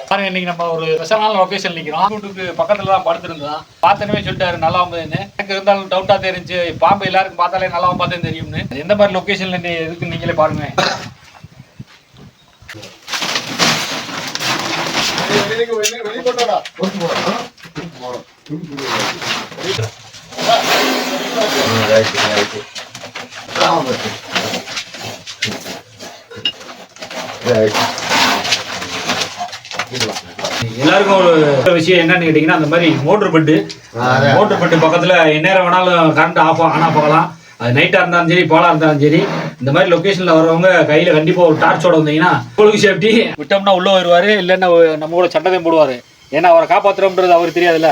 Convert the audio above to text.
பாருங்க, இன்னைக்கு நம்ம ஒரு ஸ்பெஷலான லொகேஷன் நிக்கிறோம். வீட்டுக்கு பக்கத்துல தான் படுத்திருந்தோம். பார்த்தனவே சொல்லிட்டாரு நல்லா வந்ததுன்னு. எனக்கு இருந்தாலும் டவுட்டா தெரிஞ்சு பாம்பு எல்லாருக்கும் பார்த்தாலே நல்லா பார்த்தே தெரியும்னு. எந்த மாதிரி லொகேஷன்ல இருக்கு நீங்களே பாருங்க. எல்லாருக்கும் ஒரு விஷயம் என்னன்னு கேட்டீங்கன்னா, அந்த மாதிரி மோட்டர் பெட்டு பக்கத்துல எந்நேரம் வேணாலும் கரண்ட் ஆன் ஆஃப் ஆகலாம். அது நைட்டா இருந்தாலும் சரி, போலா இருந்தாலும் சரி, இந்த மாதிரி லொகேஷன்ல வரவங்க கையில கண்டிப்பா ஒரு டார்ச்சோட வந்தீங்கன்னா உங்களுக்கு சேஃப்டி. விட்டோம்னா உள்ள வருவாரு, இல்லைன்னா நம்ம கூட சட்டத்தையும் போடுவாரு. ஏன்னா அவரை காப்பாத்துறோம்ன்றது அவருக்கு தெரியாதுல்ல.